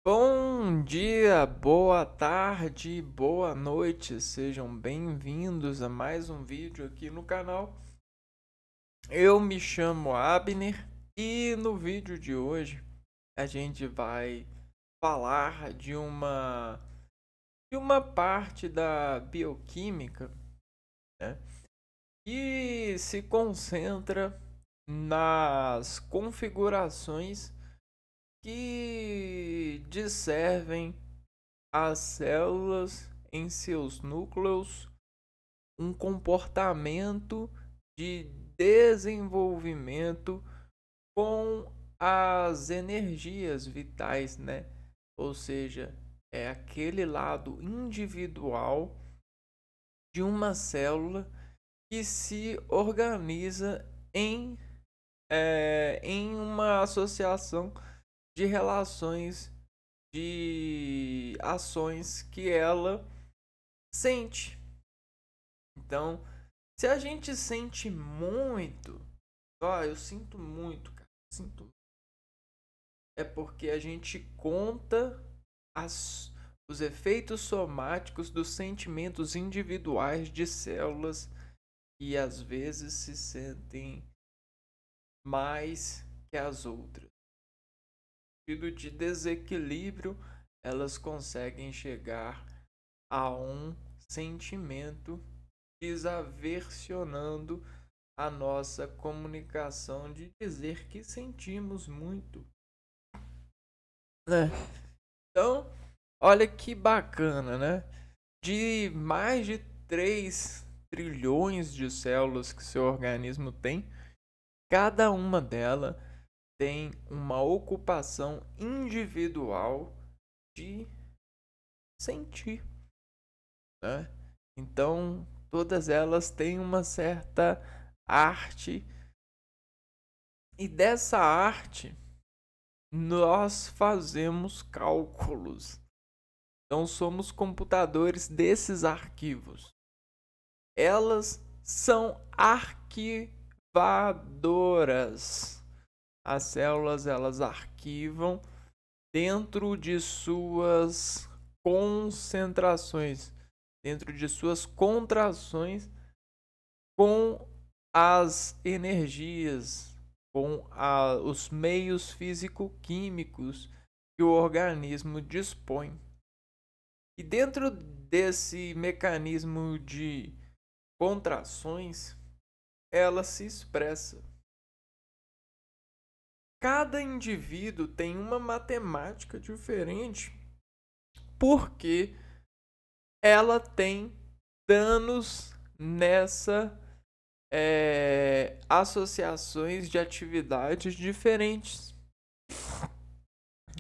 Bom dia, boa tarde, boa noite, sejam bem-vindos a mais um vídeo aqui no canal. Eu me chamo Abner e no vídeo de hoje a gente vai falar de uma parte da bioquímica, né, que se concentra nas configurações que disservem as células em seus núcleos um comportamento de desenvolvimento com as energias vitais, né? Ou seja, é aquele lado individual de uma célula que se organiza em uma associação de relações de ações que ela sente. Então, se a gente sente muito, eu sinto muito, cara, sinto. É porque a gente conta os efeitos somáticos dos sentimentos individuais de células que às vezes se sentem mais que as outras. No sentido de desequilíbrio, elas conseguem chegar a um sentimento desaversionando a nossa comunicação de dizer que sentimos muito, né? Então, olha que bacana, né? De mais de 3 trilhões de células que seu organismo tem, cada uma delas tem uma ocupação individual de sentir, né? Então, todas elas têm uma certa arte, e dessa arte nós fazemos cálculos. Então, somos computadores desses arquivos. Elas são arquivadoras. As células, elas arquivam dentro de suas concentrações, dentro de suas contrações, com as energias, com os meios físico-químicos que o organismo dispõe. E dentro desse mecanismo de contrações, ela se expressa. Cada indivíduo tem uma matemática diferente porque ela tem danos nessa associações de atividades diferentes.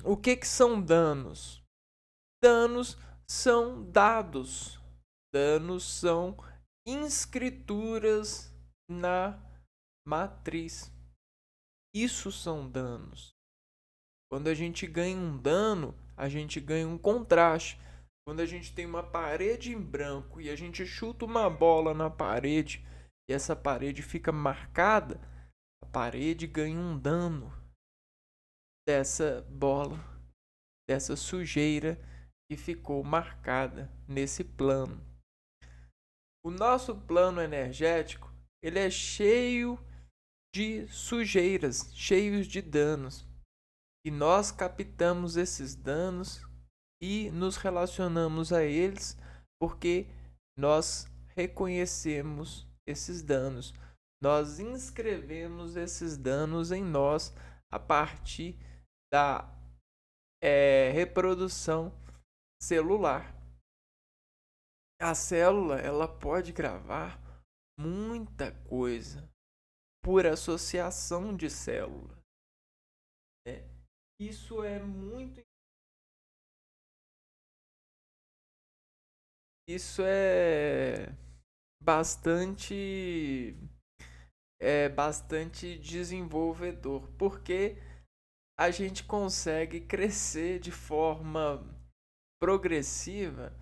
O que são danos? Danos são dados. Danos são inscrituras na matriz. Isso são danos. Quando a gente ganha um dano, a gente ganha um contraste. Quando a gente tem uma parede em branco e a gente chuta uma bola na parede e essa parede fica marcada, a parede ganha um dano dessa bola, dessa sujeira que ficou marcada nesse plano. O nosso plano energético, ele é cheio de sujeiras, cheios de danos. E nós captamos esses danos e nos relacionamos a eles porque nós reconhecemos esses danos. Nós inscrevemos esses danos em nós a partir da reprodução celular. A célula, ela pode gravar muita coisa por associação de células. Isso é muito. Isso bastante bastante desenvolvedor, porque a gente consegue crescer de forma progressiva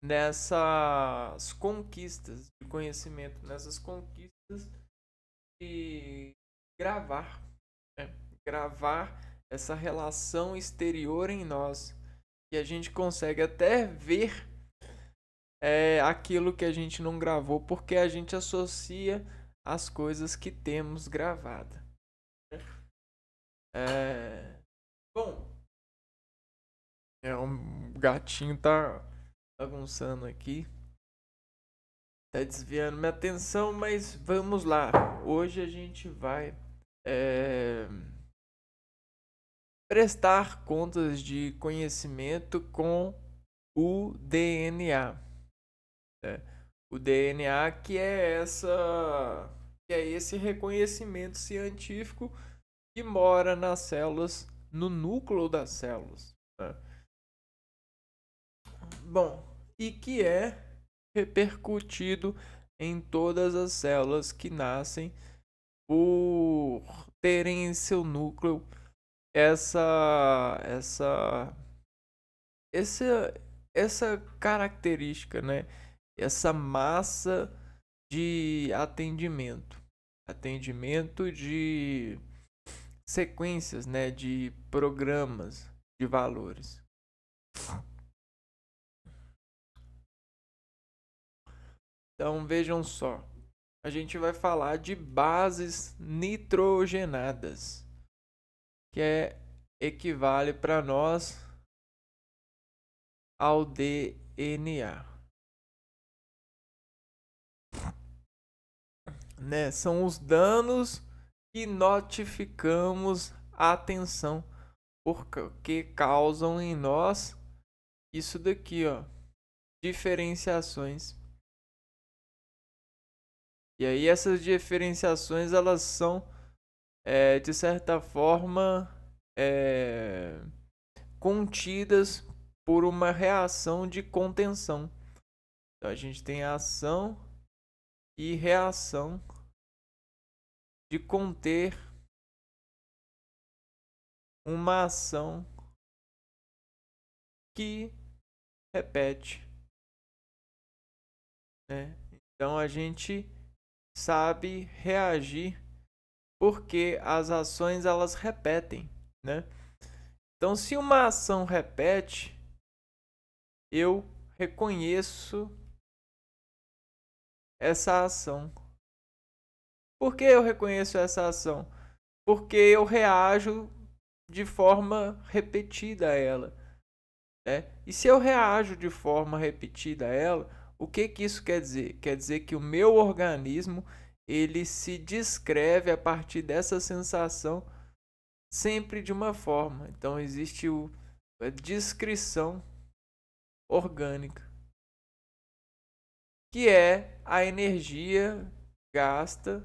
nessas conquistas de conhecimento, nessas conquistas de gravar, né? Gravar essa relação exterior em nós. E a gente consegue até ver aquilo que a gente não gravou, porque a gente associa as coisas que temos gravada. Bom, um gatinho tá bagunçando aqui, tá desviando minha atenção, mas vamos lá. Hoje a gente vai prestar contas de conhecimento com o DNA. O DNA que é esse reconhecimento científico que mora nas células, no núcleo das células. Bom, e que é repercutido em todas as células que nascem por terem em seu núcleo essa essa característica, né? Essa massa de atendimento de sequências, né? De programas de valores. Então vejam só, a gente vai falar de bases nitrogenadas, que equivale para nós ao DNA. Né? São os danos que notificamos a atenção, porque causam em nós isso daqui, ó, diferenciações. E aí essas diferenciações elas são de certa forma contidas por uma reação de contenção. Então a gente tem a ação e reação de conter uma ação que repete, né? Então a gente sabe reagir porque as ações elas repetem, né? Então se uma ação repete, eu reconheço essa ação. Por que eu reconheço essa ação? Porque eu reajo de forma repetida a ela. E se eu reajo de forma repetida a ela, o que isso quer dizer? Quer dizer que o meu organismo ele se descreve a partir dessa sensação sempre de uma forma. Então existe a descrição orgânica, que é a energia gasta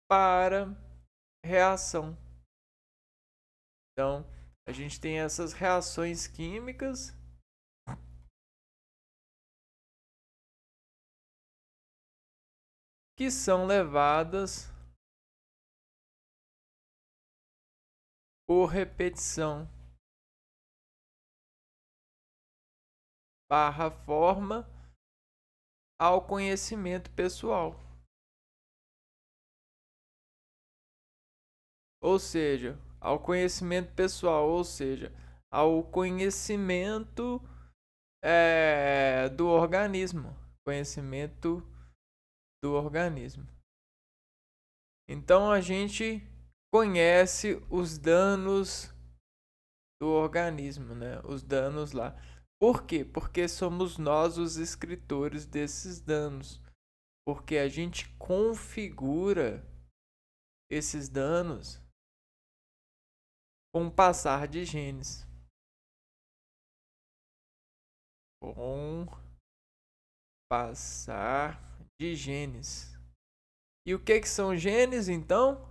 para reação. Então, a gente tem essas reações químicas que são levadas por repetição barra forma ao conhecimento pessoal. Ou seja, ao conhecimento pessoal, ou seja, ao conhecimento do organismo. Conhecimento do organismo. Então a gente conhece os danos do organismo, né? Os danos lá. Por quê? Porque somos nós os escritores desses danos. Porque a gente configura esses danos com o passar de genes. Com passar de genes. E o que são genes, então?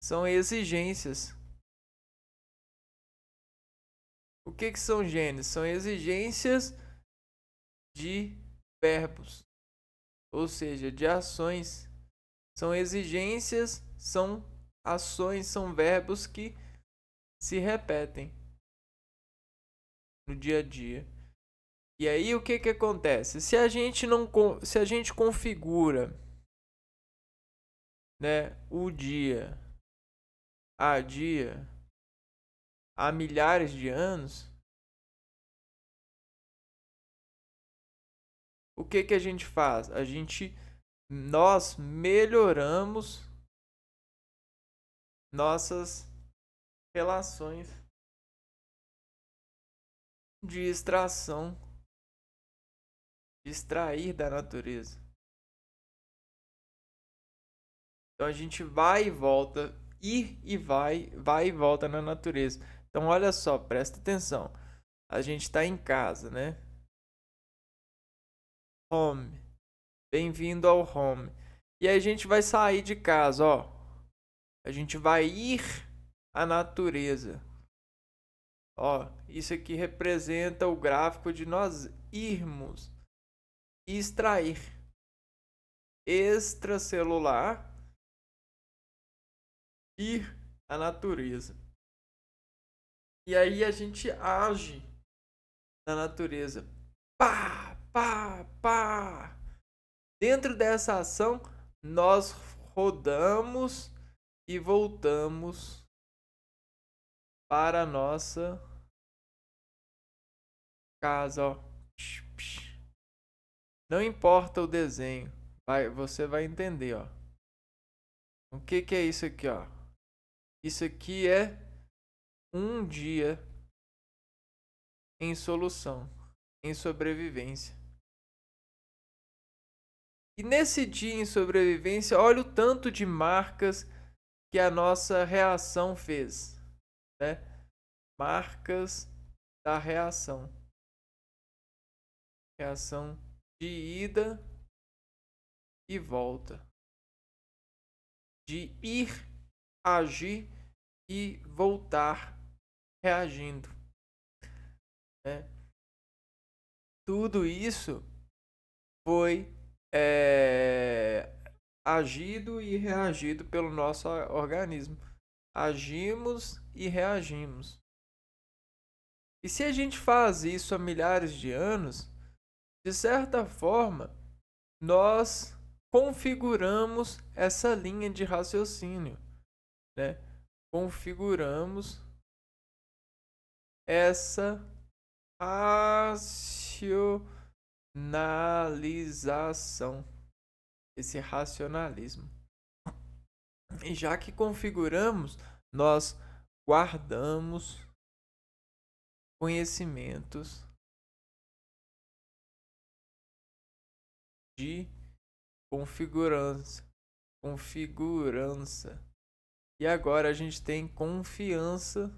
São exigências. O que são genes? São exigências de verbos, ou seja, de ações. São exigências, são ações, são verbos que se repetem no dia a dia. E aí o que acontece? Se a gente configura, né, o dia a dia, há milhares de anos, o que que a gente faz? Nós melhoramos nossas relações de extração, de extrair da natureza. Então a gente vai e volta, ir e vai e volta na natureza. Então olha só, presta atenção. A gente está em casa, né? Home. Bem-vindo ao home. E aí a gente vai sair de casa, ó. A gente vai ir à natureza. Ó, isso aqui representa o gráfico de nós irmos extrair extracelular, ir à natureza. E aí a gente age na natureza. Pá, pá, pá. Dentro dessa ação, nós rodamos e voltamos para a nossa casa, ó. Não importa o desenho, você vai entender, ó. O que é isso aqui, ó? Isso aqui é um dia em solução, em sobrevivência. E nesse dia em sobrevivência, olha o tanto de marcas que a nossa reação fez, né? Marcas da reação. Reação de ida e volta. De ir, agir e voltar reagindo, né? Tudo isso foi agido e reagido pelo nosso organismo. Agimos e reagimos. E se a gente faz isso há milhares de anos, de certa forma, nós configuramos essa linha de raciocínio, né? Configuramos essa racionalização, esse racionalismo. E já que configuramos, nós guardamos conhecimentos de configurança. E agora a gente tem confiança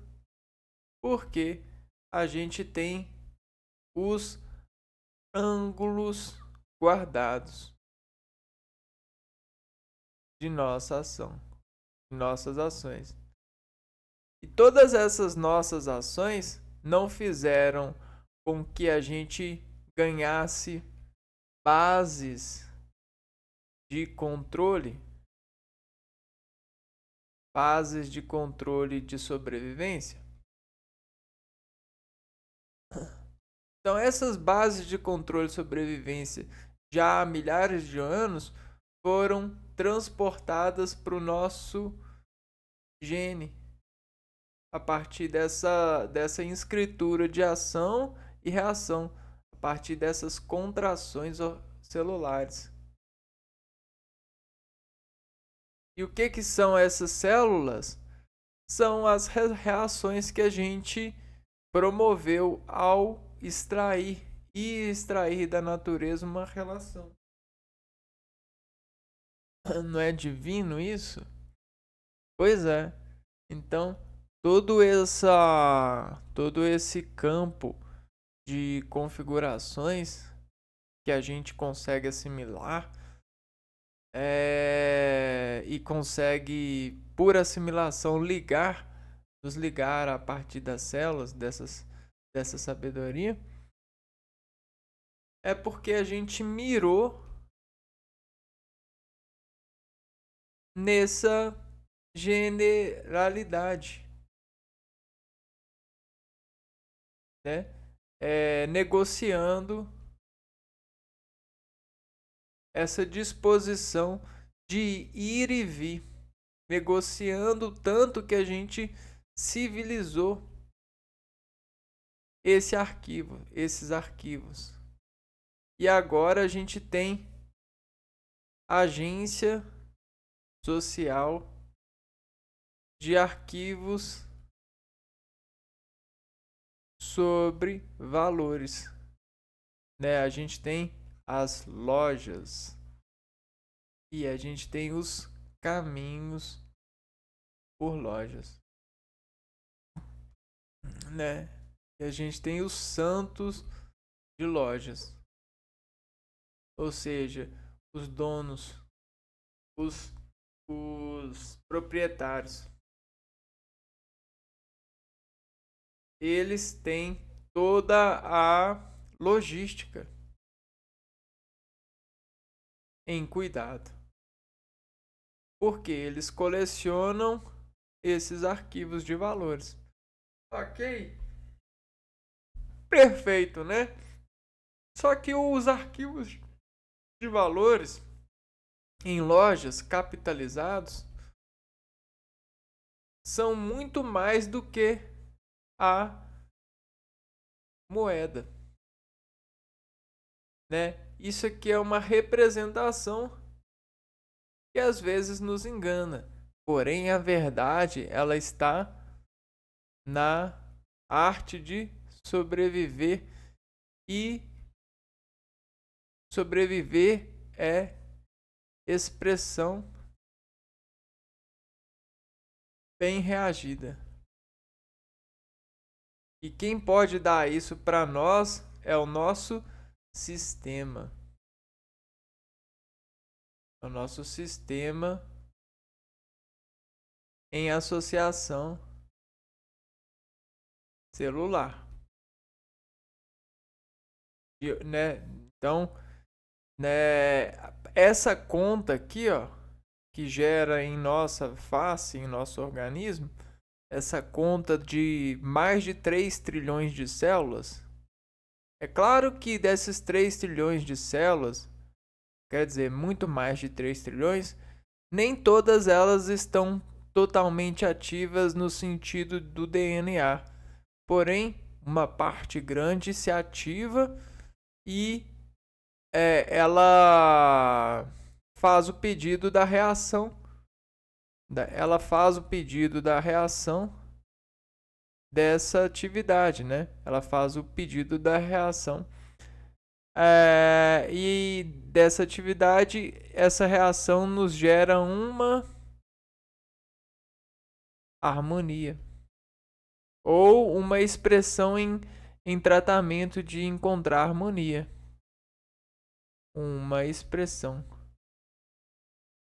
porque a gente tem os ângulos guardados de nossa ação, de nossas ações. E todas essas nossas ações não fizeram com que a gente ganhasse bases de controle, bases de controle de sobrevivência. Então essas bases de controle de sobrevivência já há milhares de anos foram transportadas para o nosso gene a partir dessa escritura de ação e reação, a partir dessas contrações celulares. E o que são essas células? São as reações que a gente promoveu ao extrair da natureza uma relação. Não é divino isso? Pois é. Então, todo esse campo de configurações que a gente consegue assimilar e consegue, por assimilação, nos ligar a partir das células dessa sabedoria, é porque a gente mirou nessa generalidade, né? Negociando essa disposição de ir e vir, negociando tanto que a gente civilizou esses arquivos. E agora a gente tem agência social de arquivos sobre valores, né? A gente tem as lojas e a gente tem os caminhos por lojas, né? E a gente tem os santos de lojas, ou seja, os donos, os proprietários. Eles têm toda a logística em cuidado, porque eles colecionam esses arquivos de valores. Ok? Perfeito, né? Só que os arquivos de valores em lojas capitalizados são muito mais do que a moeda, né? Isso aqui é uma representação que às vezes nos engana. Porém, a verdade, ela está na arte de sobreviver, e sobreviver é expressão bem reagida. E quem pode dar isso para nós é o nosso sistema. O nosso sistema em associação celular. Né? Então, né, essa conta aqui, ó, que gera em nossa face, em nosso organismo, essa conta de mais de 3 trilhões de células, é claro que desses 3 trilhões de células, quer dizer, muito mais de 3 trilhões, nem todas elas estão totalmente ativas no sentido do DNA. Porém, uma parte grande se ativa e ela faz o pedido da reação. Ela faz o pedido da reação dessa atividade, né? Ela faz o pedido da reação. E dessa atividade, essa reação nos gera uma harmonia ou uma expressão em tratamento de encontrar harmonia. Uma expressão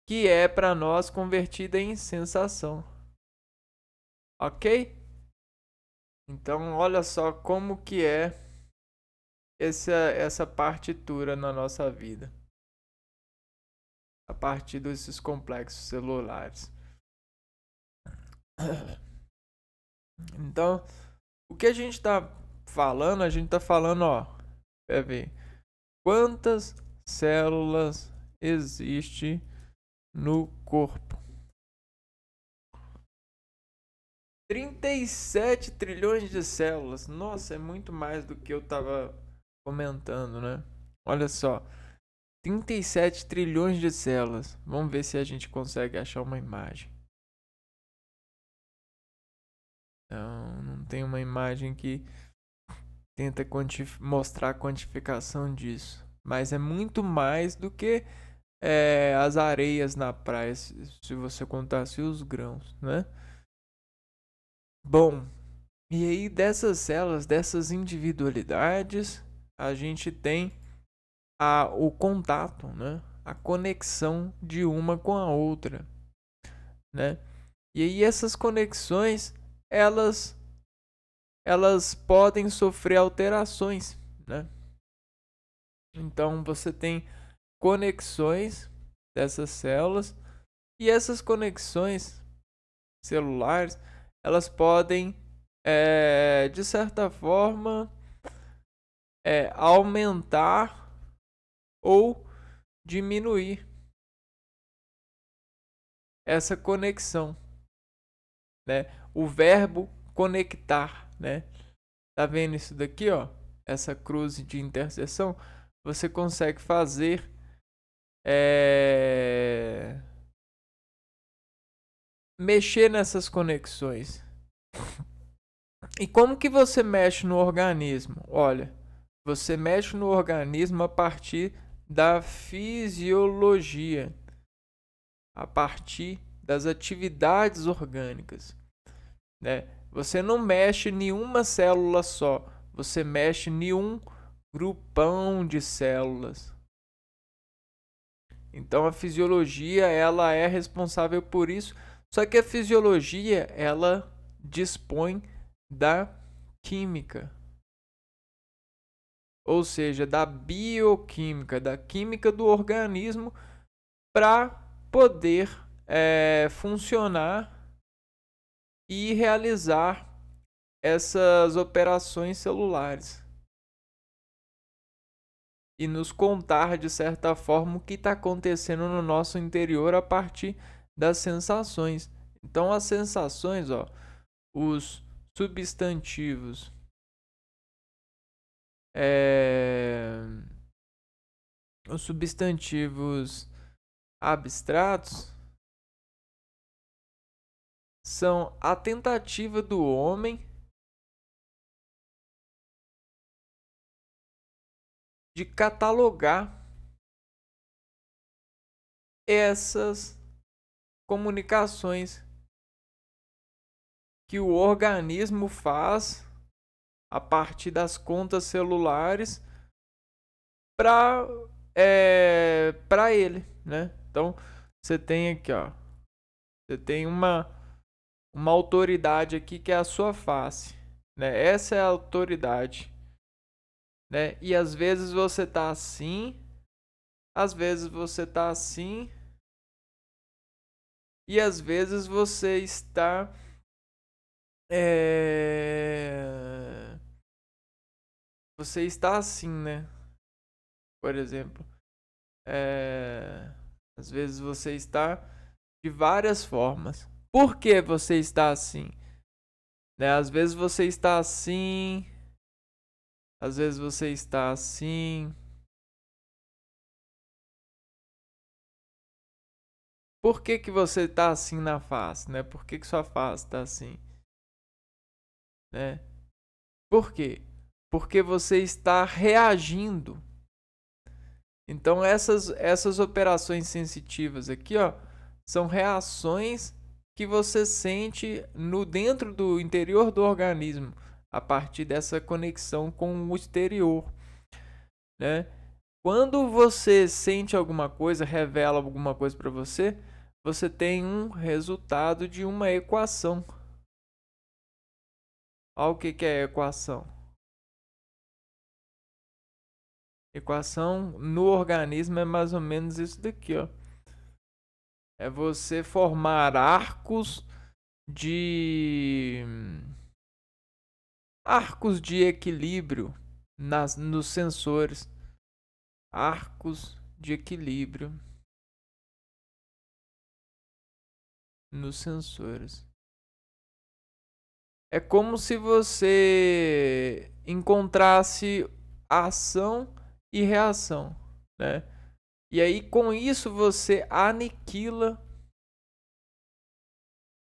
que é para nós convertida em sensação. Ok? Então, olha só como que é essa partitura na nossa vida, a partir desses complexos celulares. Então, o que a gente está falando? A gente está falando, ó, quer ver quantas células existe no corpo? 37 trilhões de células. Nossa, é muito mais do que eu estava comentando, né? Olha só, 37 trilhões de células. Vamos ver se a gente consegue achar uma imagem. Não tem uma imagem que tenta mostrar a quantificação disso. Mas é muito mais do que as areias na praia, se você contasse os grãos, né? Bom, e aí dessas células, dessas individualidades, a gente tem o contato, né? A conexão de uma com a outra, né? E aí essas conexões, elas podem sofrer alterações, né? Então você tem conexões dessas células, e essas conexões celulares, elas podem de certa forma aumentar ou diminuir essa conexão, né? O verbo conectar, né? Tá vendo isso daqui, ó? Essa cruz de interseção, você consegue fazer mexer nessas conexões. E como que você mexe no organismo? Olha, você mexe no organismo a partir da fisiologia, a partir das atividades orgânicas, né? Você não mexe em uma célula só, você mexe em um grupão de células. Então a fisiologia, ela é responsável por isso, só que a fisiologia, ela dispõe da química, ou seja, da bioquímica, da química do organismo para poder funcionar e realizar essas operações celulares e nos contar de certa forma o que está acontecendo no nosso interior a partir das sensações. Então as sensações, ó, os substantivos os substantivos abstratos são a tentativa do homem de catalogar essas comunicações que o organismo faz a partir das contas celulares para ele, né? Então você tem aqui, ó, você tem uma autoridade aqui que é a sua face, né? Essa é a autoridade, né? E às vezes você tá assim, às vezes você tá assim, e às vezes você está você está assim, né? Por exemplo, às vezes você está de várias formas. Por que você está assim? Né? Às vezes você está assim, às vezes você está assim. Por que que você está assim na face, né? Por que que sua face está assim, né? Por quê? Porque você está reagindo. Então essas operações sensitivas aqui, ó, são reações que você sente no dentro do interior do organismo a partir dessa conexão com o exterior, né? Quando você sente alguma coisa, revela alguma coisa para você, você tem um resultado de uma equação. Olha o que é equação. Equação no organismo é mais ou menos isso daqui, ó. É você formar arcos de equilíbrio nos sensores. Arcos de equilíbrio nos sensores. É como se você encontrasse ação e reação, né? E aí com isso você aniquila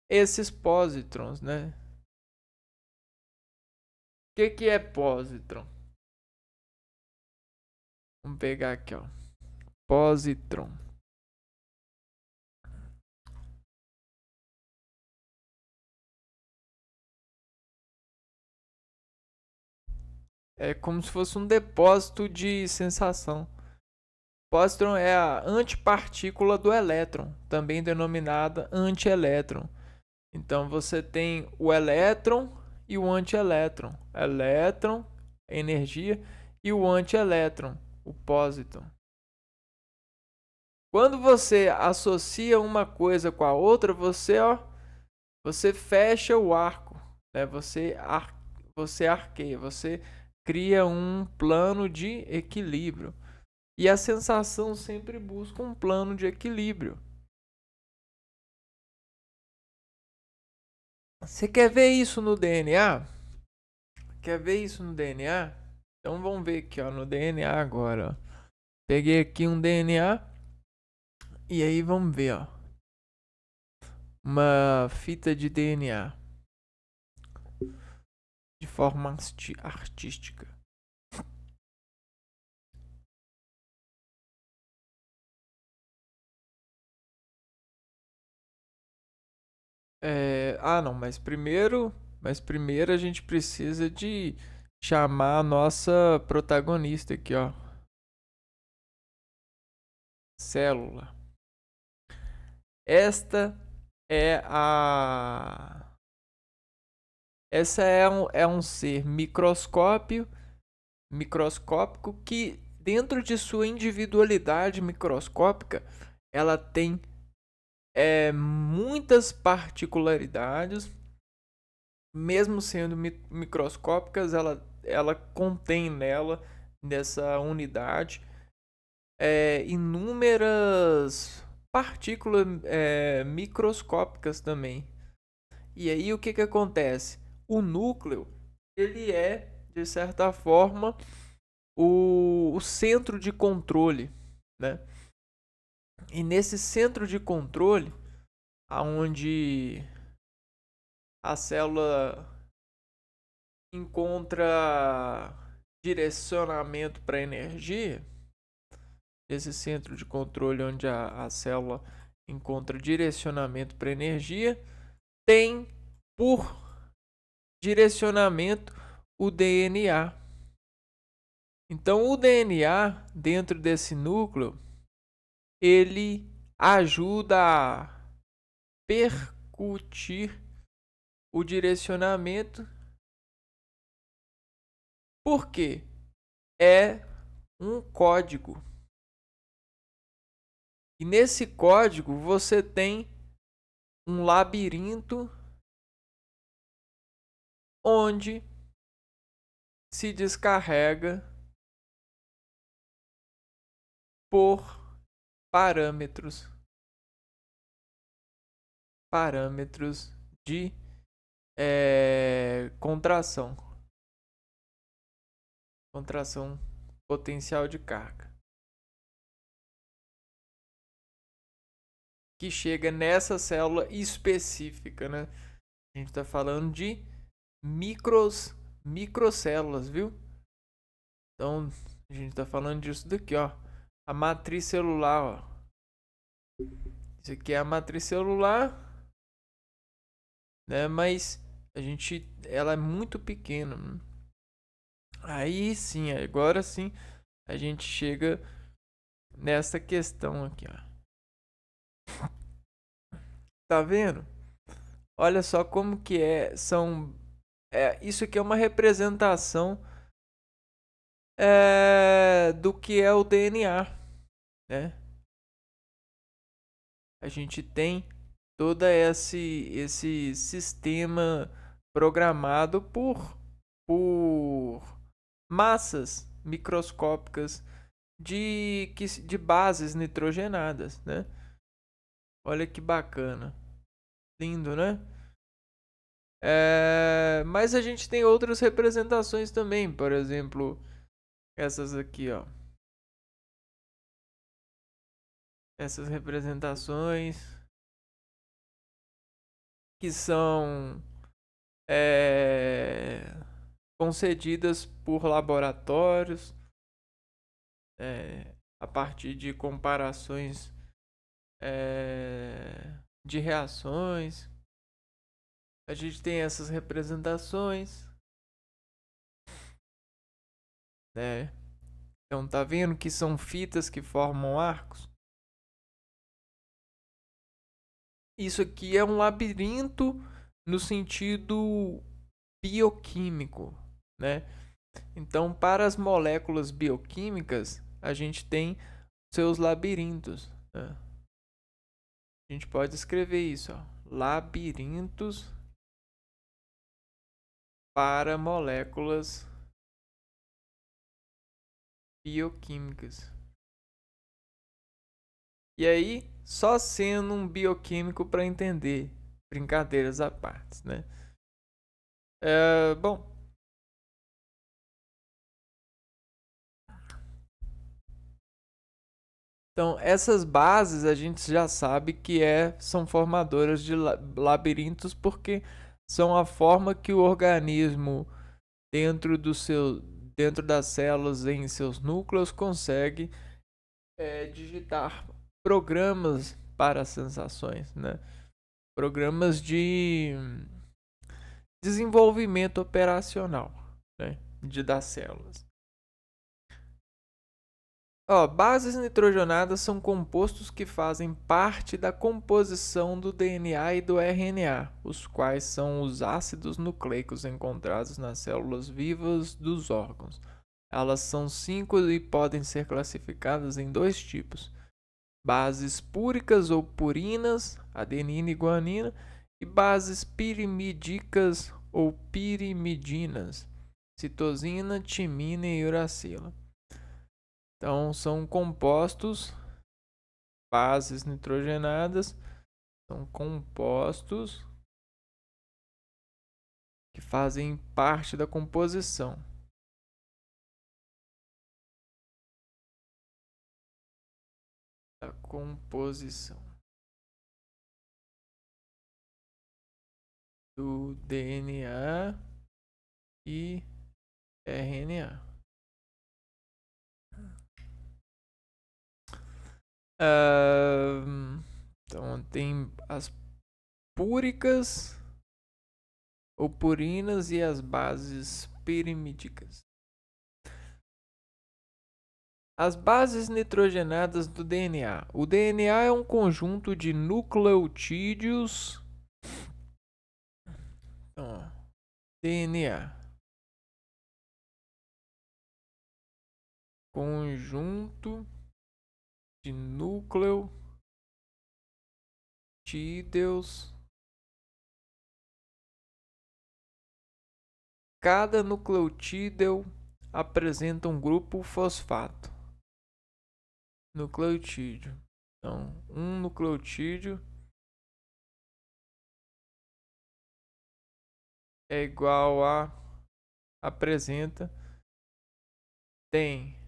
esses pósitrons, né? O que é pósitron? Vamos pegar aqui, ó. Pósitron. É como se fosse um depósito de sensação. Pósitron é a antipartícula do elétron, também denominada antielétron. Então você tem o elétron e o antielétron. Elétron, energia, e o antielétron, o pósitron. Quando você associa uma coisa com a outra, você fecha o arco, né? Você arqueia, você cria um plano de equilíbrio. E a sensação sempre busca um plano de equilíbrio. Você quer ver isso no DNA? Quer ver isso no DNA? Então vamos ver aqui, ó, no DNA agora, ó. Peguei aqui um DNA e aí vamos ver, ó. Uma fita de DNA de forma artística. Não, mas primeiro a gente precisa de chamar a nossa protagonista aqui, ó. Célula. Esta é a Essa é um ser microscópico que, dentro de sua individualidade microscópica, ela tem muitas particularidades. Mesmo sendo microscópicas, ela contém nessa unidade, inúmeras partículas microscópicas também. E aí o que acontece? O núcleo, ele é, de certa forma, o centro de controle, né? E nesse centro de controle, aonde a célula encontra direcionamento para energia, esse centro de controle onde a célula encontra direcionamento para energia, tem por direcionamento o DNA. Então o DNA dentro desse núcleo, ele ajuda a percutir o direcionamento. Por quê? É um código. E nesse código você tem um labirinto onde se descarrega por parâmetros de contração potencial de carga, que chega nessa célula específica, né? A gente está falando de microcélulas, viu? Então a gente está falando disso daqui, ó, a matriz celular, ó. Isso aqui é a matriz celular, né? Mas ela é muito pequena. Aí sim, agora sim, a gente chega nessa questão aqui, ó. Tá vendo? Olha só como que isso aqui é uma representação do que é o DNA, né? A gente tem todo esse sistema programado por massas microscópicas de bases nitrogenadas, né? Olha que bacana. Lindo, né? Mas a gente tem outras representações também. Por exemplo, essas aqui, ó. Essas representações que são concedidas por laboratórios a partir de comparações de reações. A gente tem essas representações, né? Então tá vendo que são fitas que formam arcos? Isso aqui é um labirinto no sentido bioquímico, né? Então, para as moléculas bioquímicas, a gente tem seus labirintos, né? A gente pode escrever isso, ó, labirintos para moléculas bioquímicas. E aí, só sendo um bioquímico para entender, brincadeiras à parte, né? Bom, Então, essas bases a gente já sabe que são formadoras de labirintos, porque são a forma que o organismo, dentro dentro das células em seus núcleos, consegue digitar programas para as sensações, né? Programas de desenvolvimento operacional, né? Das células. Bases nitrogenadas são compostos que fazem parte da composição do DNA e do RNA, os quais são os ácidos nucleicos encontrados nas células vivas dos órgãos. Elas são 5 e podem ser classificadas em 2 tipos: bases púricas ou purinas, adenina e guanina, e bases pirimídicas ou pirimidinas, citosina, timina e uracila. Então, são compostos, bases nitrogenadas, são compostos que fazem parte da composição. Do DNA e RNA. Então tem as púricas ou purinas e as bases pirimídicas. As bases nitrogenadas do DNA. O DNA é um conjunto de nucleotídeos. DNA. Conjunto de nucleotídeos. Cada nucleotídeo apresenta um grupo fosfato. Nucleotídeo. Então, um nucleotídeo é igual a apresenta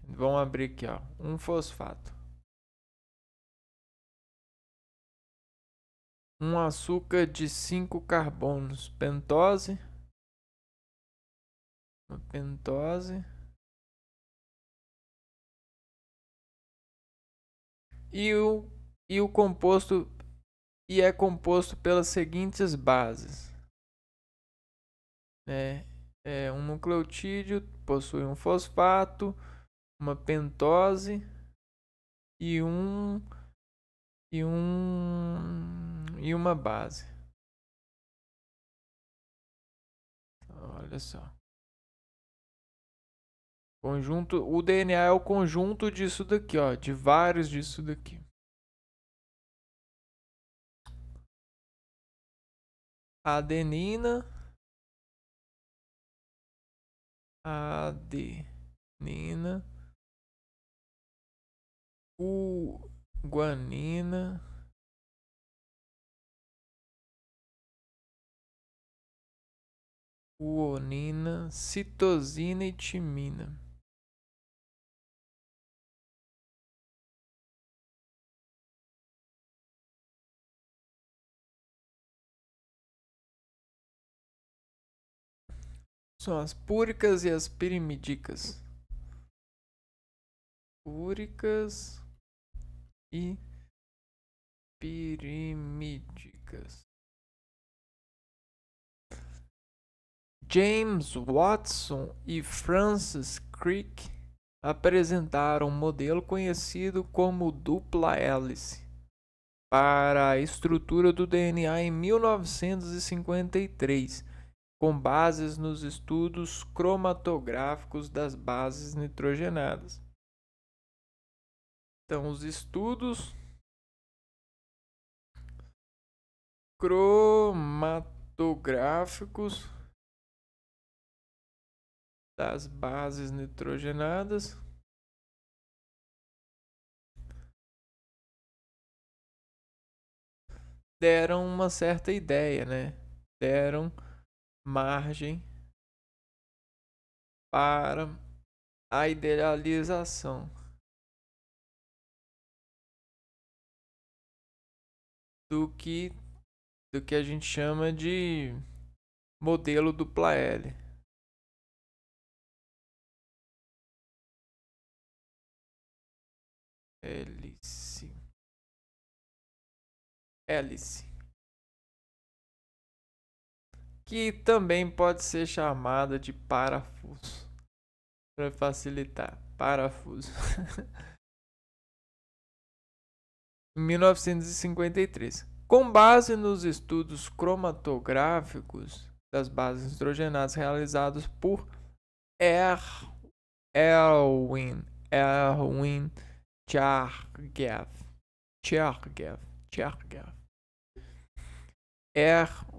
vamos abrir aqui, um fosfato. Um açúcar de 5 carbonos, pentose. Uma pentose. E o composto é composto pelas seguintes bases. Um nucleotídeo possui um fosfato, uma pentose e uma base. Olha só. O DNA é o conjunto disso daqui, de vários disso daqui. Adenina, guanina, guanina, citosina e timina. São as púricas e as pirimídicas. Púricas e pirimídicas. James Watson e Francis Crick apresentaram um modelo conhecido como dupla hélice para a estrutura do DNA em 1953, com bases nos estudos cromatográficos das bases nitrogenadas. Então, os estudos cromatográficos das bases nitrogenadas deram uma certa ideia, né? Deram margem para a idealização do que a gente chama de modelo dupla L. Hélice. Que também pode ser chamada de parafuso. Para facilitar, parafuso. Em 1953. Com base nos estudos cromatográficos das bases nitrogenadas realizados por Erwin Chargaff.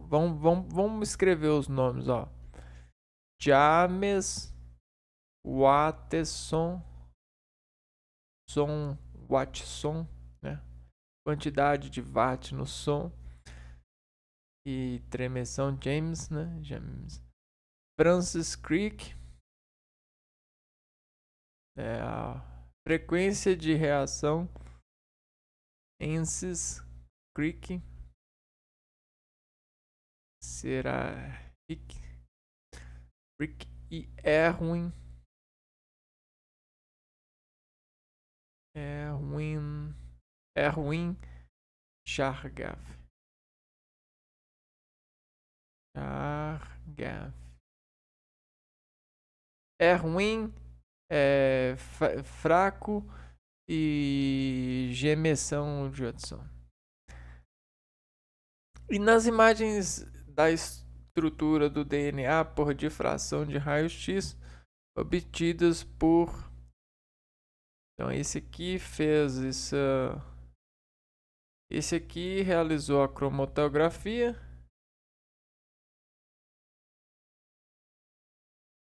Vamos escrever os nomes, ó. James Watson, né? Quantidade de watt no som e tremessão James, né? Francis Crick, a frequência de reação Francis Crick será Rick e Erwin Chargaff. Erwin é fraco e gemessão Judson. E nas imagens da estrutura do DNA por difração de raio-x obtidas por... Então esse aqui fez isso. Esse aqui realizou a cromatografia.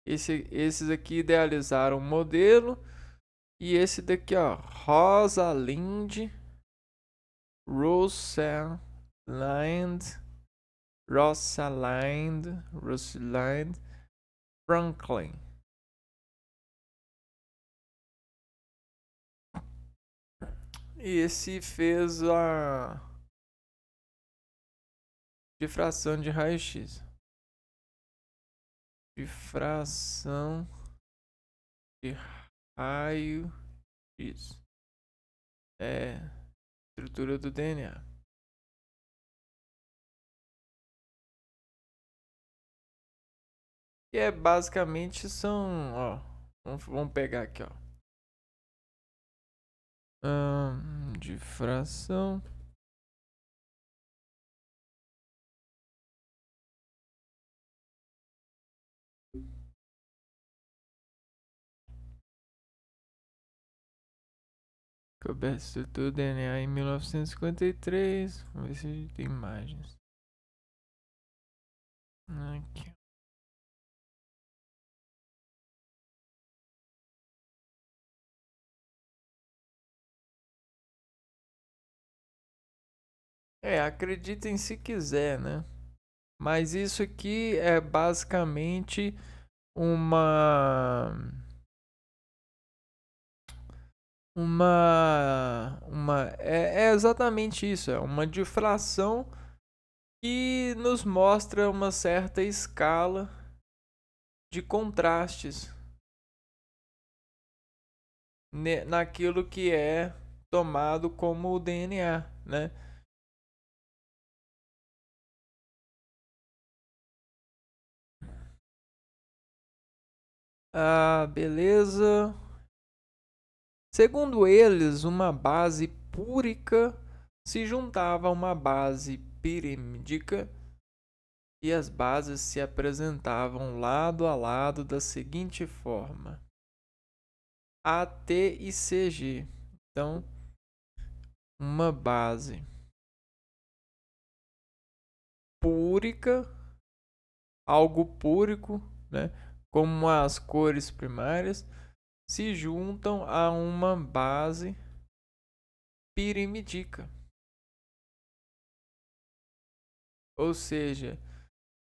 Esses aqui idealizaram o modelo. E esse daqui, ó, Rosalind Franklin. E esse fez a difração de raio-x. Difração de raio-x. É estrutura do DNA. E é basicamente são, ó, vamos pegar aqui, ó. Difração. Coberta estrutura do DNA em 1953. Vamos ver se tem imagens. Aqui. Acreditem se quiser, né? Mas isso aqui é basicamente é exatamente isso, é uma difração que nos mostra uma certa escala de contrastes naquilo que é tomado como o DNA, né? Beleza. Segundo eles, uma base púrica se juntava a uma base pirímidica e as bases se apresentavam lado a lado da seguinte forma: AT e CG. Então, uma base púrica, algo púrico, né, como as cores primárias, se juntam a uma base pirimídica. Ou seja,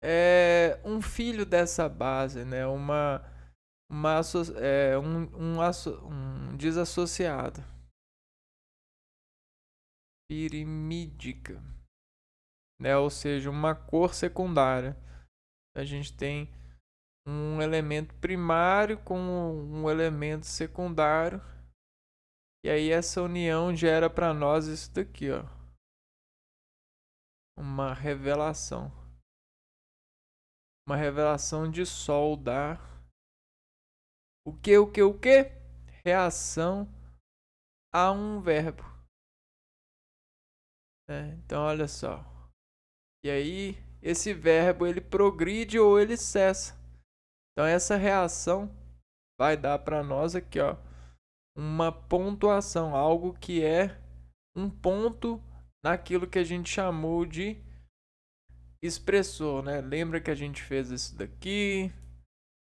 é um filho dessa base, né? Um desassociado. Pirimídica. né? Ou seja, uma cor secundária. A gente tem um elemento primário com um elemento secundário. E aí essa união gera para nós isso daqui, ó. Uma revelação. Uma revelação de Sol da... O que? Reação a um verbo. Então, olha só. E aí, esse verbo, ele progride ou ele cessa. Então, essa reação vai dar para nós aqui, ó, uma pontuação. Algo que é um ponto naquilo que a gente chamou de expressor, né? Lembra que a gente fez isso daqui,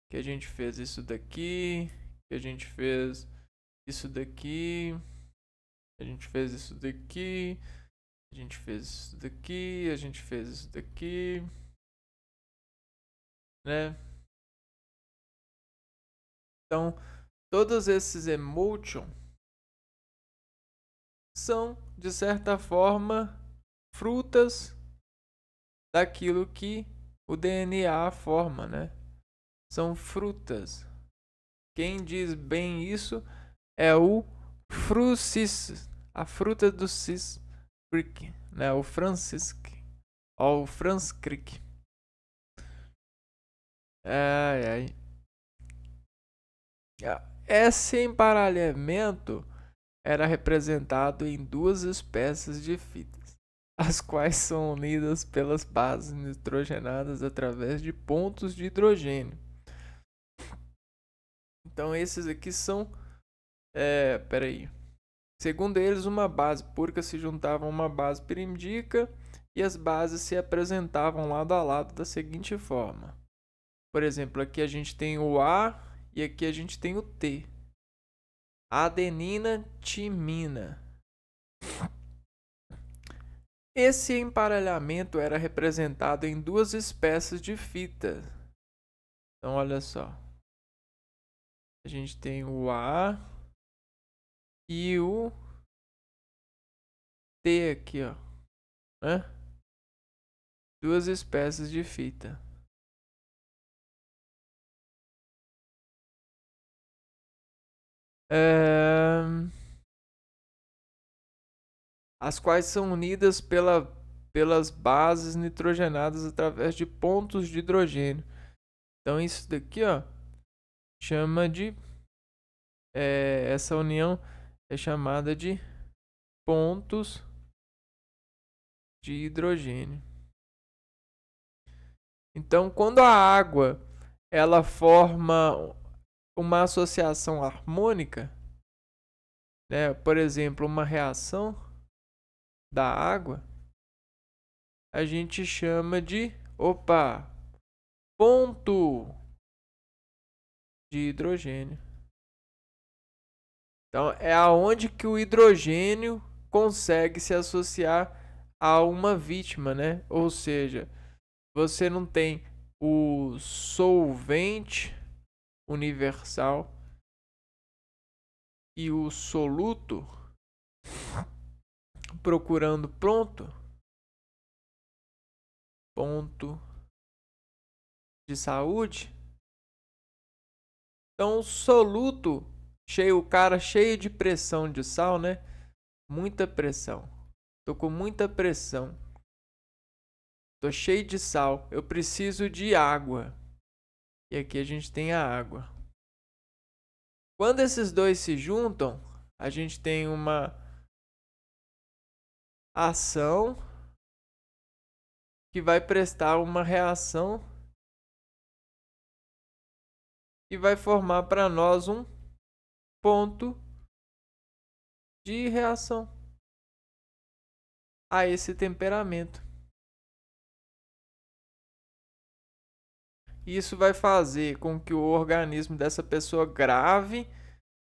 que a gente fez isso daqui, que a gente fez isso daqui, a gente fez isso daqui, a gente fez isso daqui, a gente fez isso daqui, né? Então, todos esses emotion são, de certa forma, frutas daquilo que o DNA forma, né? São frutas. Quem diz bem isso é o Frucis, a fruta do Cis Crick, né? O Francis ou o Franz Crick. Ai, ai. Esse emparelhamento era representado em duas espécies de fitas, as quais são unidas pelas bases nitrogenadas através de pontos de hidrogênio. Então esses aqui são, segundo eles, uma base púrica se juntava a uma base pirídica e as bases se apresentavam lado a lado da seguinte forma. Por exemplo, aqui a gente tem o A e aqui a gente tem o T. Adenina, timina. Esse emparelhamento era representado em duas espécies de fitas. Então, olha só. A gente tem o A e o T aqui, ó. Duas espécies de fita. As quais são unidas pelas bases nitrogenadas através de pontos de hidrogênio. Então isso daqui, ó, chama de essa união é chamada de pontos de hidrogênio. Então, quando a água ela forma uma associação harmônica, né, por exemplo, uma reação da água, a gente chama de ponto de hidrogênio. Então é aonde que o hidrogênio consegue se associar a uma vítima, né? Ou seja, você não tem o solvente universal e o soluto procurando ponto de saúde. Então o soluto o cara cheio de pressão de sal, né? Muita pressão. Tô com muita pressão. Tô cheio de sal. Eu preciso de água. E aqui a gente tem a água. Quando esses dois se juntam, a gente tem uma ação que vai prestar uma reação e vai formar para nós um ponto de reação a esse temperamento. Isso vai fazer com que o organismo dessa pessoa grave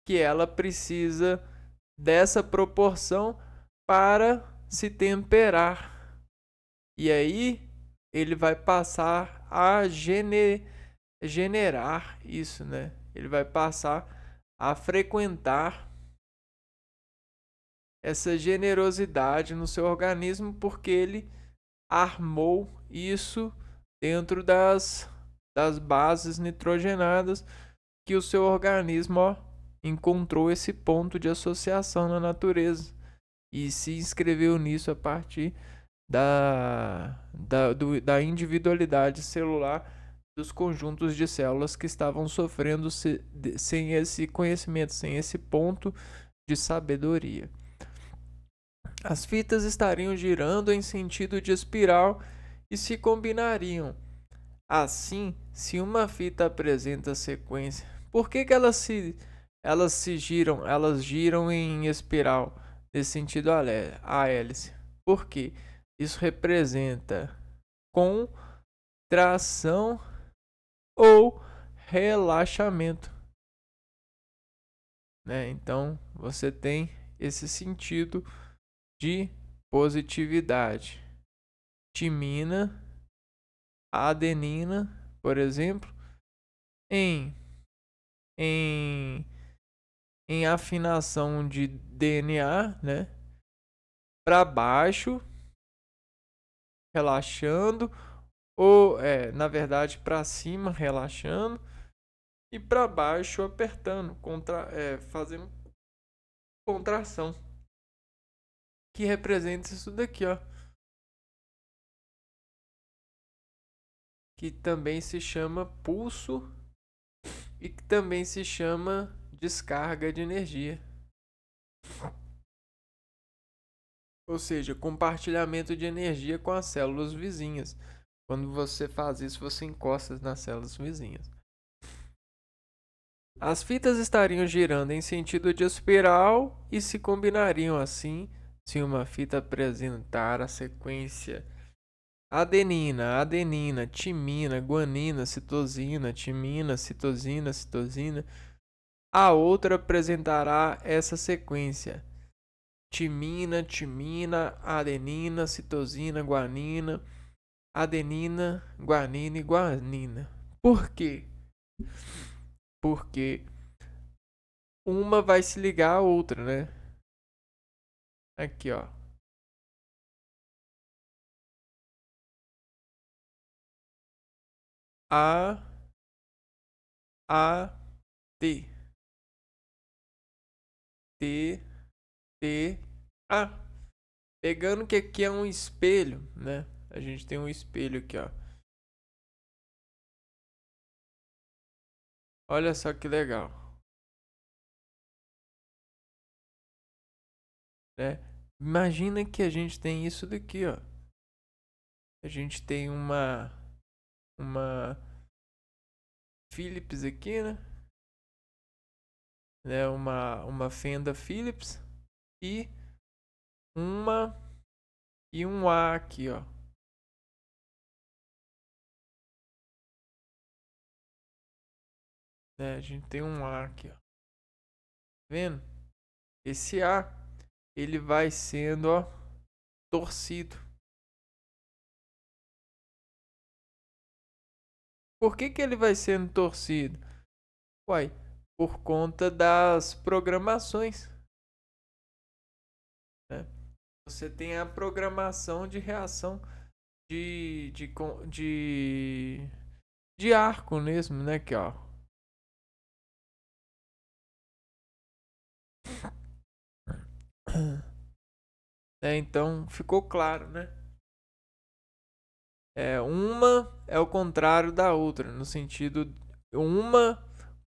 que ela precisa dessa proporção para se temperar. E aí ele vai passar a generar isso, né? Ele vai passar a frequentar essa generosidade no seu organismo porque ele armou isso dentro das bases nitrogenadas que o seu organismo encontrou esse ponto de associação na natureza e se inscreveu nisso a partir da individualidade celular dos conjuntos de células que estavam sofrendo sem esse conhecimento, sem esse ponto de sabedoria. As fitas estariam girando em sentido de espiral e se combinariam. Assim, se uma fita apresenta sequência, por que elas se giram? Elas giram em espiral, nesse sentido a hélice. Por quê? Isso representa contração ou relaxamento, né? Então, você tem esse sentido de positividade. Timina, adenina, por exemplo, em afinação de DNA, né? Para baixo, relaxando, ou na verdade para cima, relaxando, e para baixo apertando, fazendo contração, que representa isso daqui, ó, que também se chama pulso e que também se chama descarga de energia. Ou seja, compartilhamento de energia com as células vizinhas. Quando você faz isso, você encosta nas células vizinhas. As fitas estariam girando em sentido de espiral e se combinariam assim se uma fita apresentar a sequência adenina, adenina, timina, guanina, citosina, timina, citosina, citosina. A outra apresentará essa sequência: timina, timina, adenina, citosina, guanina, adenina, guanina e guanina. Por quê? Porque uma vai se ligar à outra, né? Aqui, ó. T. T, T, A. Pegando que aqui é um espelho, né? A gente tem um espelho aqui, ó. Olha só que legal, né? Imagina que a gente tem isso daqui, ó. A gente tem uma Philips aqui, né? Uma fenda Philips e um A aqui, ó. Né? A gente tem um A aqui, ó. Tá vendo? Esse A, ele vai sendo, ó, torcido. Por que ele vai sendo torcido? Uai, por conta das programações, né? Você tem a programação de reação de, de, de, de arco mesmo, né? Aqui, ó. Então, ficou claro, né? Uma é o contrário da outra, no sentido...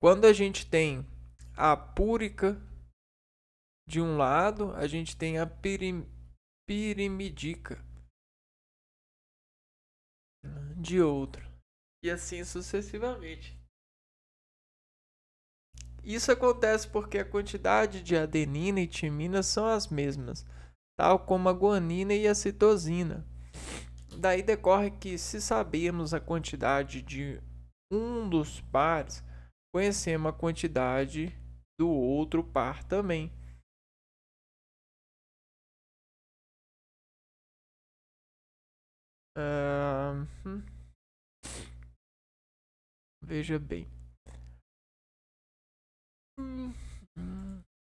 Quando a gente tem a púrica de um lado, a gente tem a pirimidica de outro. E assim sucessivamente. Isso acontece porque a quantidade de adenina e timina são as mesmas, tal como a guanina e a citosina. Daí decorre que, se sabemos a quantidade de um dos pares, conhecemos a quantidade do outro par também. Veja bem.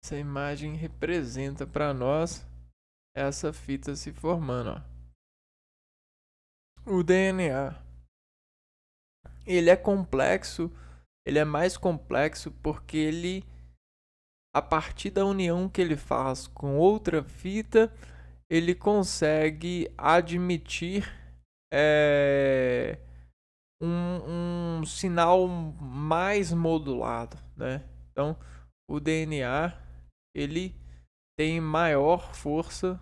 Essa imagem representa para nós essa fita se formando, ó. O DNA, ele é complexo, ele é mais complexo porque ele, a partir da união que ele faz com outra fita, ele consegue admitir é, um sinal mais modulado, né? Então, o DNA, ele tem maior força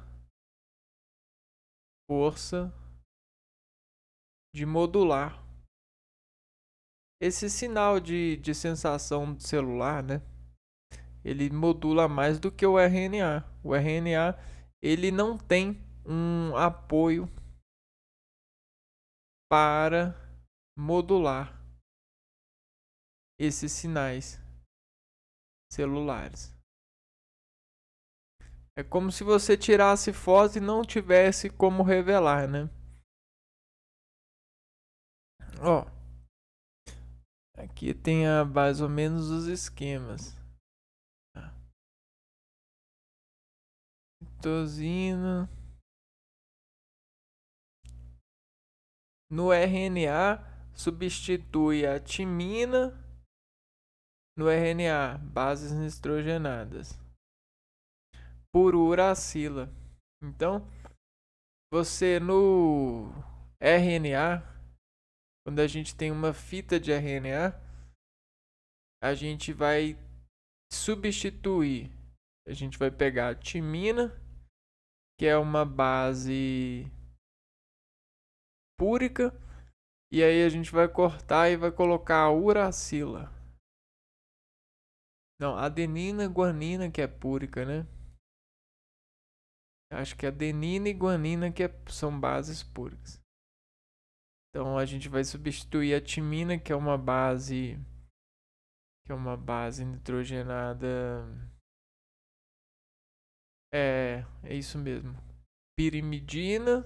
de modular esse sinal de sensação do celular, né? Ele modula mais do que o RNA. O RNA, ele não tem um apoio para modular esses sinais celulares. É como se você tirasse foto e não tivesse como revelar, né? Ó, aqui tem mais ou menos os esquemas. Citosina. No RNA, substitui a timina. No RNA, bases nitrogenadas por uracila. Então, você no RNA, quando a gente tem uma fita de RNA, a gente vai substituir. A gente vai pegar a timina, que é uma base púrica, e aí a gente vai cortar e vai colocar a uracila. Não, adenina, guanina que é púrica, né? Acho que adenina e guanina que são bases púricas. Então a gente vai substituir a timina, que é uma base nitrogenada. É isso mesmo. Pirimidina.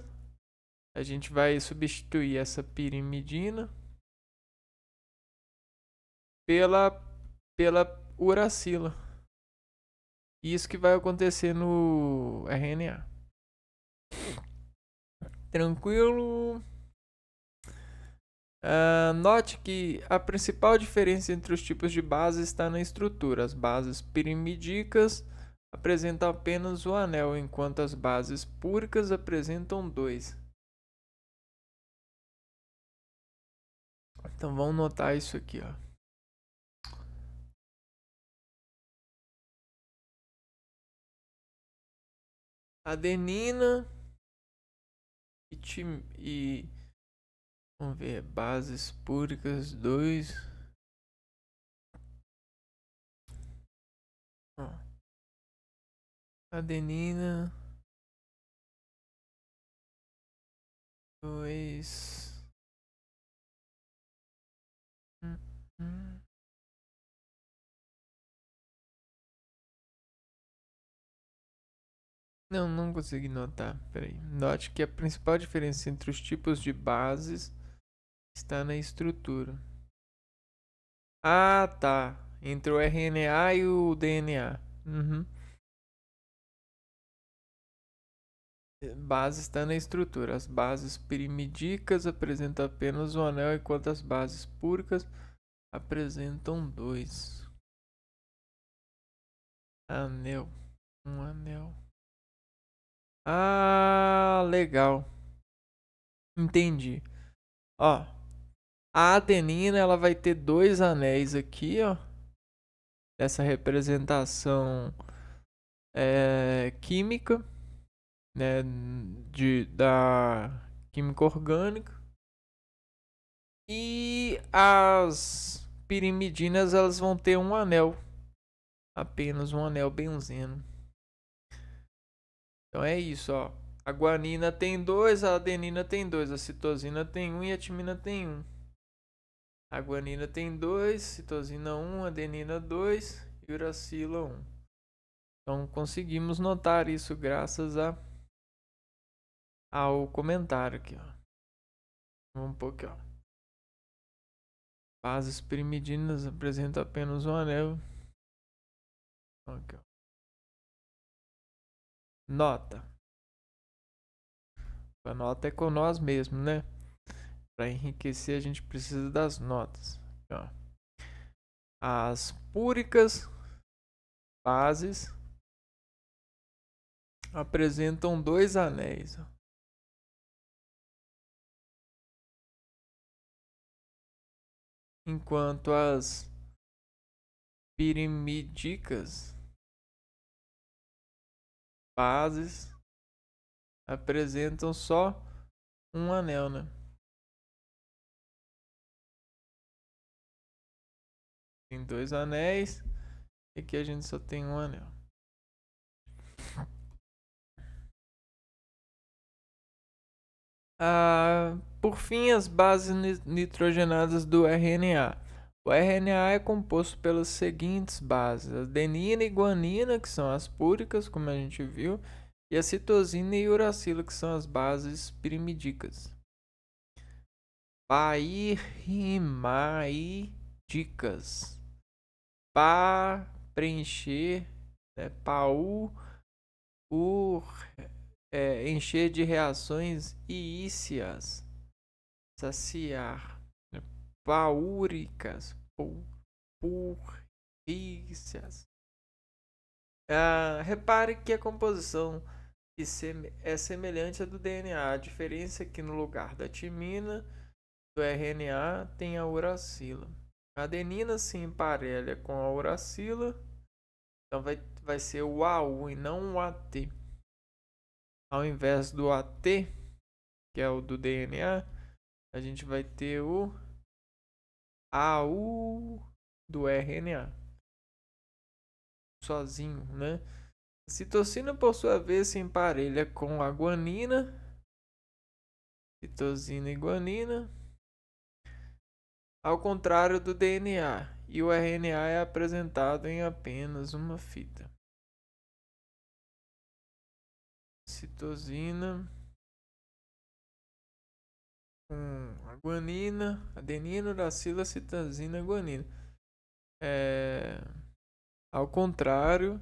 A gente vai substituir essa pirimidina pela uracila. Isso que vai acontecer no RNA. Tranquilo? Note que a principal diferença entre os tipos de base está na estrutura. As bases pirimidicas apresentam apenas o anel, enquanto as bases púricas apresentam dois. Então vamos notar isso aqui, ó. Adenina e vamos ver, bases púricas 2. Adenina 2. Não consegui notar. Peraí. Note que a principal diferença entre os tipos de bases está na estrutura. Ah, tá. Entre o RNA e o DNA. Uhum. Base está na estrutura. As bases pirimidicas apresentam apenas um anel, enquanto as bases púricas apresentam dois. Anel. Um anel. Ah, legal. Entendi. Ó, a adenina ela vai ter dois anéis aqui, ó. Essa representação química, né, da química orgânica. E as pirimidinas elas vão ter um anel, apenas um anel benzeno. Então é isso, ó. A guanina tem dois, a adenina tem dois, a citosina tem um e a timina tem um. A guanina tem dois, citosina 1, adenina 2 e uracila 1. Então conseguimos notar isso graças ao comentário aqui, ó. Vamos pôr aqui, ó. Bases pirimidinas apresentam apenas um anel. Aqui, ó. Nota. A nota é com nós mesmos, né? Para enriquecer, a gente precisa das notas. Ó. As púricas bases apresentam 2 anéis. Enquanto as pirimídicas bases apresentam só um anel, né? Tem 2 anéis e aqui a gente só tem um anel. Por fim, as bases nitrogenadas do RNA. O RNA é composto pelas seguintes bases: adenina e guanina, que são as púricas, como a gente viu, e a citosina e uracila, que são as bases pirimidicas. Pairimaidicas. Pa, preencher, né? Pau, encher de reações iícias. Saciar. Paúricas. Purrícias. Repare que a composição é semelhante à do DNA. A diferença é que no lugar da timina do RNA tem a uracila. A adenina se emparelha com a uracila, então vai ser o AU e não o AT. Ao invés do AT, que é o do DNA, a gente vai ter o AU do RNA. Sozinho, né? A citosina, por sua vez, se emparelha com a guanina. Citosina e guanina. Ao contrário do DNA, e o RNA é apresentado em apenas uma fita. Citosina com a guanina, adenina, uracila, citosina, guanina. Ao contrário,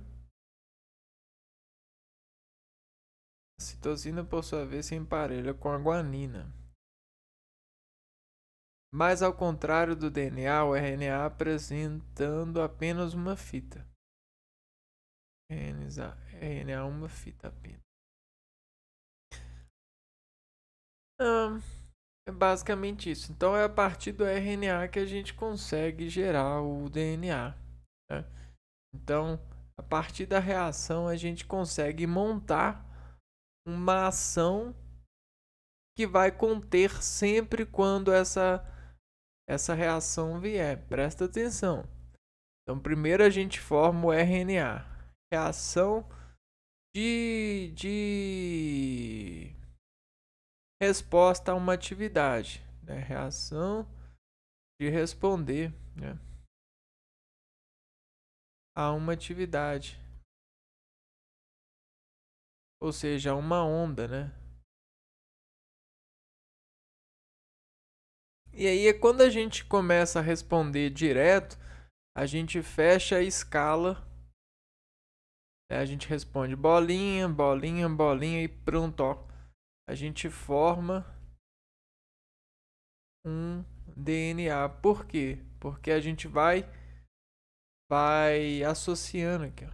a citosina, por sua vez, se emparelha com a guanina. Mas ao contrário do DNA, o RNA apresentando apenas uma fita. RNA uma fita apenas. É basicamente isso. Então é a partir do RNA que a gente consegue gerar o DNA. Né? Então, a partir da reação, a gente consegue montar uma ação que vai conter sempre quando essa reação vier. Presta atenção. Então, primeiro a gente forma o RNA. Reação de resposta a uma atividade. Né? Reação de responder, né? A uma atividade. Ou seja, uma onda, né? E aí, quando a gente começa a responder direto, a gente fecha a escala. A gente responde bolinha, bolinha, bolinha e pronto, ó. A gente forma um DNA. Por quê? Porque a gente vai associando aqui, ó.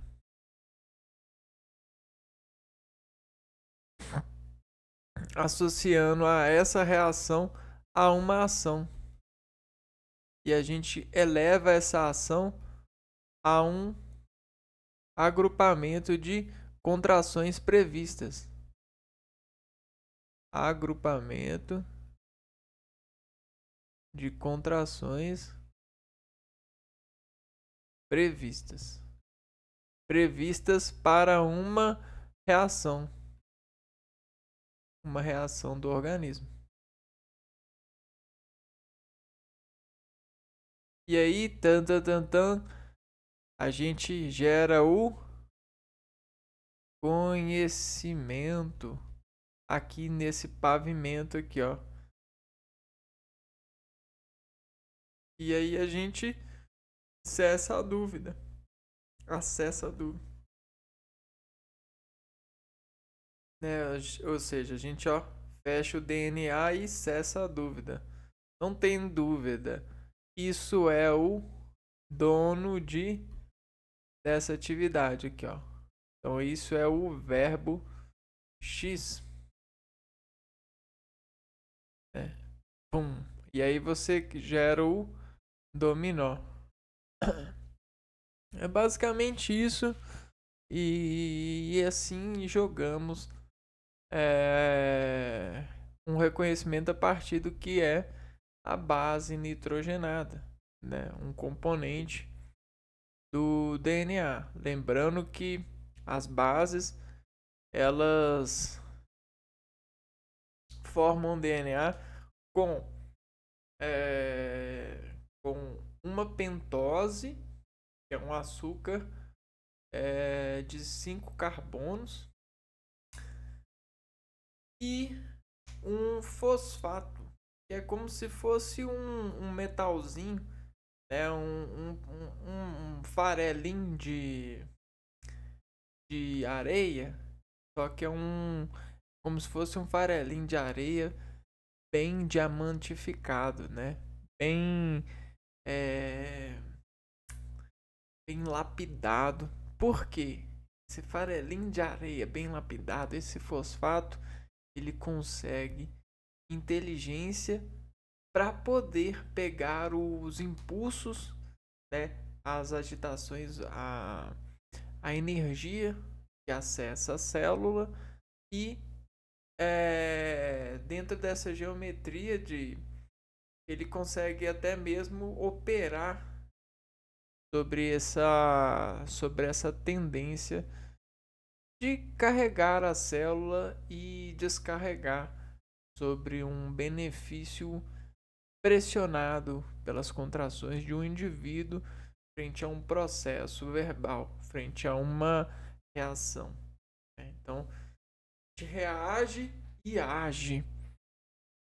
Associando a essa reação a uma ação. E a gente eleva essa ação a um agrupamento de contrações previstas. Agrupamento de contrações previstas. Previstas para uma reação. Uma reação do organismo. E aí, a gente gera o conhecimento aqui nesse pavimento aqui, ó. E aí a gente acessa a dúvida. Né? Ou seja, a gente, ó, fecha o DNA e cessa a dúvida. Não tem dúvida. Isso é o dono dessa atividade aqui, ó. Então isso é o verbo X. Né? Pum. E aí você gera o dominó. É basicamente isso. E assim jogamos um reconhecimento a partir do que é a base nitrogenada, né? Um componente do DNA. Lembrando que as bases elas formam DNA com, com uma pentose, que é um açúcar de 5 carbonos, e um fosfato, que é como se fosse um metalzinho, né? Um farelinho de areia, só que é como se fosse um farelinho de areia bem diamantificado, né? Bem, bem lapidado. Por quê? Esse farelinho de areia bem lapidado, esse fosfato, ele consegue inteligência para poder pegar os impulsos, né? As agitações, a energia que acessa a célula e dentro dessa geometria ele consegue até mesmo operar sobre essa tendência de carregar a célula e descarregar sobre um benefício pressionado pelas contrações de um indivíduo frente a um processo verbal, frente a uma reação. Então, a gente reage e age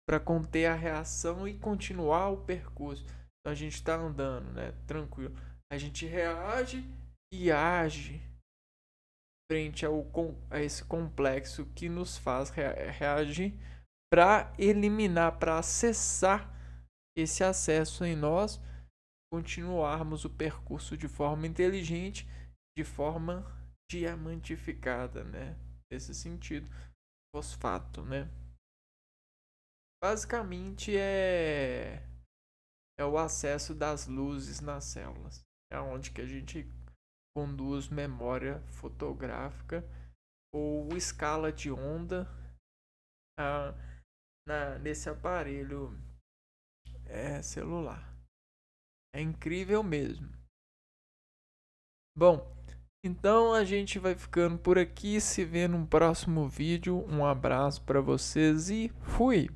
para conter a reação e continuar o percurso. Então, a gente está andando, né, tranquilo. A gente reage e age frente a esse complexo que nos faz reagir para eliminar, para acessar esse acesso em nós, continuarmos o percurso de forma inteligente, de forma diamantificada, né? Nesse sentido, fosfato, né? Basicamente é o acesso das luzes nas células. É onde que a gente conduz memória fotográfica ou escala de onda nesse aparelho celular. É incrível mesmo. Bom, então a gente vai ficando por aqui, se vê num próximo vídeo. Um abraço para vocês e fui!